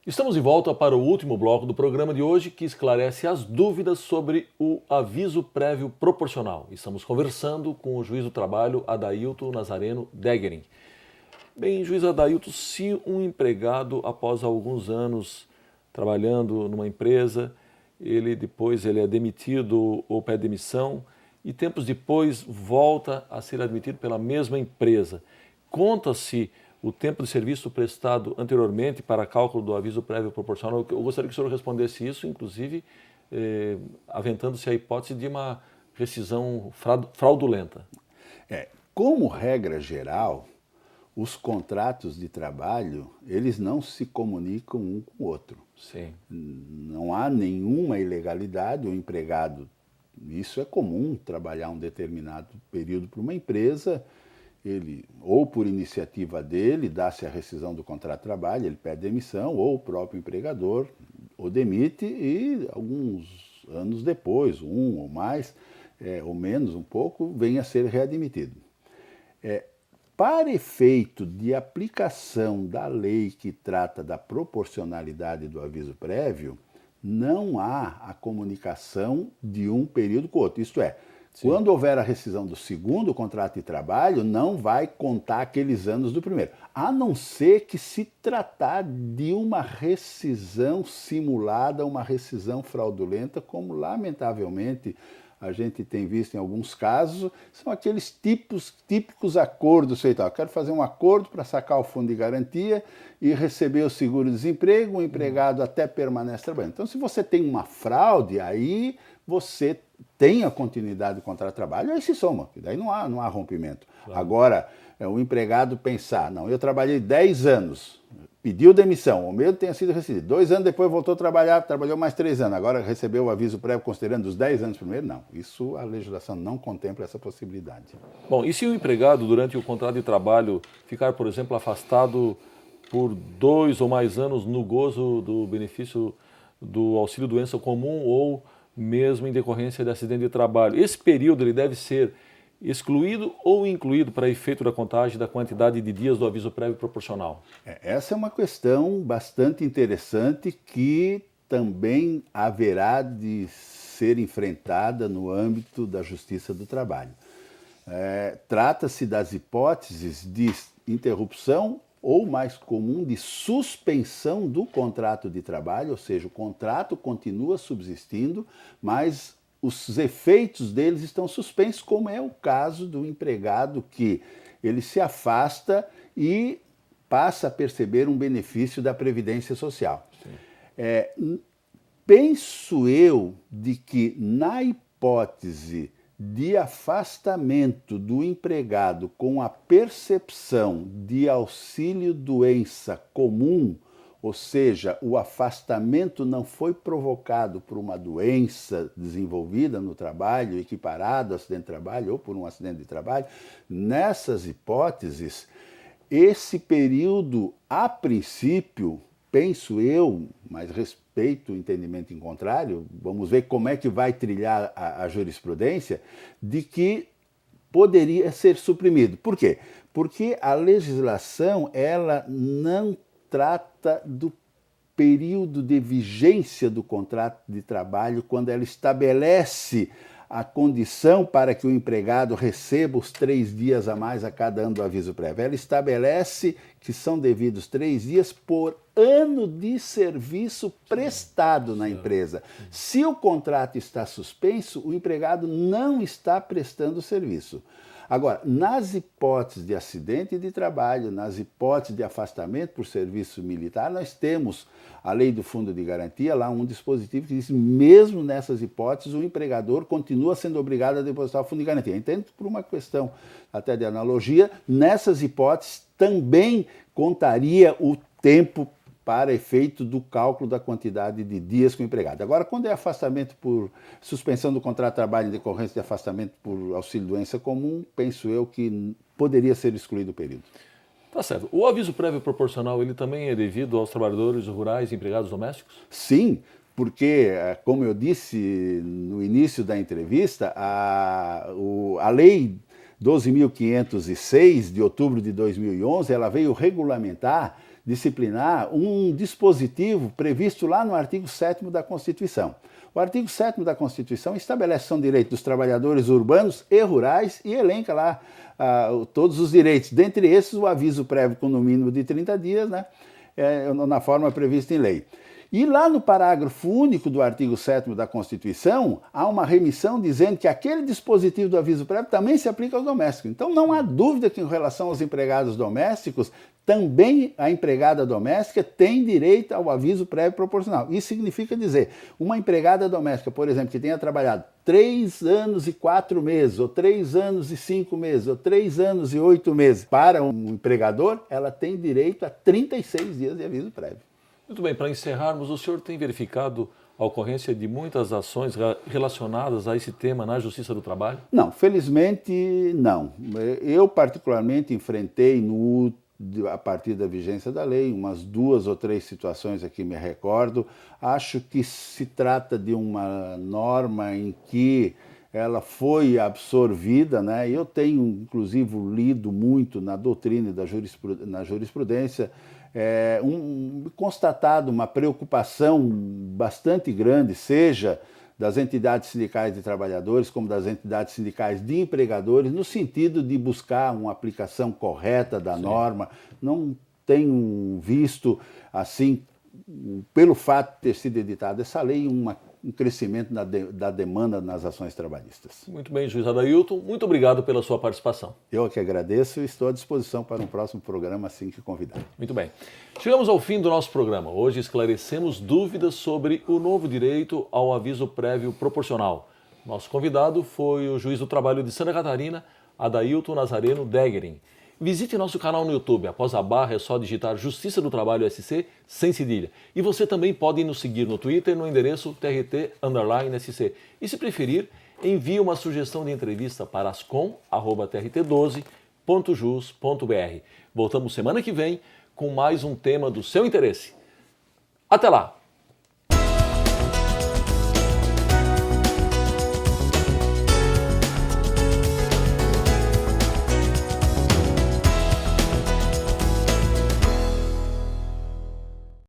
Estamos de volta para o último bloco do programa de hoje, que esclarece as dúvidas sobre o aviso prévio proporcional. Estamos conversando com o juiz do trabalho Adailton Nazareno Deggering. Bem, juiz Adailton, se um empregado, após alguns anos trabalhando numa empresa, ele é demitido ou pede demissão e tempos depois volta a ser admitido pela mesma empresa, conta-se o tempo de serviço prestado anteriormente para cálculo do aviso prévio proporcional? Eu gostaria que o senhor respondesse isso, inclusive aventando-se a hipótese de uma rescisão fraudulenta. Como regra geral, os contratos de trabalho, eles não se comunicam um com o outro. Sim. Não há nenhuma ilegalidade, o empregado, isso é comum, trabalhar um determinado período para uma empresa, ele, ou por iniciativa dele, dá-se a rescisão do contrato de trabalho, ele pede demissão, ou o próprio empregador o demite e alguns anos depois, um ou mais, ou menos um pouco, vem a ser readmitido. Para efeito de aplicação da lei que trata da proporcionalidade do aviso prévio, não há a comunicação de um período com o outro. Isto é, sim, quando houver a rescisão do segundo contrato de trabalho, não vai contar aqueles anos do primeiro. A não ser que se tratar de uma rescisão simulada, uma rescisão fraudulenta, como lamentavelmente a gente tem visto em alguns casos, são aqueles típicos acordos feitos. Eu quero fazer um acordo para sacar o fundo de garantia e receber o seguro-desemprego, o empregado até permanece trabalhando. Então, se você tem uma fraude, aí você tem a continuidade do contrato de trabalho, aí se soma, daí não há rompimento. Claro. Agora, o empregado pensar, não, eu trabalhei 10 anos, pediu demissão, o meu tenha sido rescindido. 2 anos depois voltou a trabalhar, trabalhou mais 3 anos, agora recebeu o aviso prévio considerando os 10 anos primeiro? Não, isso a legislação não contempla essa possibilidade. Bom, e se o empregado, durante o contrato de trabalho, ficar, por exemplo, afastado por 2 ou mais anos no gozo do benefício do auxílio-doença comum ou mesmo em decorrência de acidente de trabalho, esse período ele deve ser excluído ou incluído para efeito da contagem da quantidade de dias do aviso prévio proporcional? Essa é uma questão bastante interessante que também haverá de ser enfrentada no âmbito da Justiça do Trabalho. Trata-se das hipóteses de interrupção ou, mais comum, de suspensão do contrato de trabalho, ou seja, o contrato continua subsistindo, mas os efeitos deles estão suspensos, como é o caso do empregado que ele se afasta e passa a perceber um benefício da Previdência Social. Penso eu de que, na hipótese de afastamento do empregado com a percepção de auxílio-doença comum, ou seja, o afastamento não foi provocado por uma doença desenvolvida no trabalho, equiparado ao acidente de trabalho ou por um acidente de trabalho, nessas hipóteses, esse período, a princípio, penso eu, mas respeito o entendimento em contrário, vamos ver como é que vai trilhar a jurisprudência, de que poderia ser suprimido. Por quê? Porque a legislação ela não trata do período de vigência do contrato de trabalho quando ela estabelece a condição para que o empregado receba os 3 dias a mais a cada ano do aviso prévio. Ela estabelece que são devidos 3 dias por ano de serviço prestado na empresa. Se o contrato está suspenso, o empregado não está prestando serviço. Agora, nas hipóteses de acidente de trabalho, nas hipóteses de afastamento por serviço militar, nós temos a lei do fundo de garantia, lá um dispositivo que diz, mesmo nessas hipóteses, o empregador continua sendo obrigado a depositar o fundo de garantia. Entendo que por uma questão até de analogia, nessas hipóteses também contaria o tempo para efeito do cálculo da quantidade de dias com o empregado. Agora, quando é afastamento por suspensão do contrato de trabalho em decorrência de afastamento por auxílio-doença comum, penso eu que poderia ser excluído o período. Tá certo. O aviso prévio proporcional, ele também é devido aos trabalhadores rurais e empregados domésticos? Sim, porque, como eu disse no início da entrevista, a lei 12.506, de outubro de 2011, ela veio regulamentar disciplinar um dispositivo previsto lá no artigo 7º da Constituição. O artigo 7º da Constituição estabelece que são direitos dos trabalhadores urbanos e rurais e elenca lá todos os direitos, dentre esses o aviso prévio com no mínimo de 30 dias, né, na forma prevista em lei. E lá no parágrafo único do artigo 7º da Constituição, há uma remissão dizendo que aquele dispositivo do aviso prévio também se aplica aos domésticos. Então não há dúvida que em relação aos empregados domésticos, também a empregada doméstica tem direito ao aviso prévio proporcional. Isso significa dizer, uma empregada doméstica, por exemplo, que tenha trabalhado 3 anos e 4 meses, ou 3 anos e 5 meses, ou 3 anos e 8 meses para um empregador, ela tem direito a 36 dias de aviso prévio. Muito bem, para encerrarmos, o senhor tem verificado a ocorrência de muitas ações relacionadas a esse tema na Justiça do Trabalho? Não, felizmente não. Eu particularmente enfrentei a partir da vigência da lei, umas 2 ou 3 situações aqui me recordo. Acho que se trata de uma norma em que ela foi absorvida, né? Eu tenho, inclusive, lido muito na doutrina e na jurisprudência, constatado uma preocupação bastante grande, seja das entidades sindicais de trabalhadores, como das entidades sindicais de empregadores, no sentido de buscar uma aplicação correta da norma. Não tenho visto, assim, pelo fato de ter sido editada essa lei, um crescimento da demanda nas ações trabalhistas. Muito bem, juiz Adailton, muito obrigado pela sua participação. Eu que agradeço e estou à disposição para um próximo programa assim que convidar. Muito bem. Chegamos ao fim do nosso programa. Hoje esclarecemos dúvidas sobre o novo direito ao aviso prévio proporcional. Nosso convidado foi o juiz do trabalho de Santa Catarina, Adailton Nazareno Degeren. Visite nosso canal no YouTube. Após a barra é só digitar Justiça do Trabalho SC sem cedilha. E você também pode nos seguir no Twitter no endereço TRT_SC. E se preferir, envie uma sugestão de entrevista para ascom@trt12.jus.br. Voltamos semana que vem com mais um tema do seu interesse. Até lá!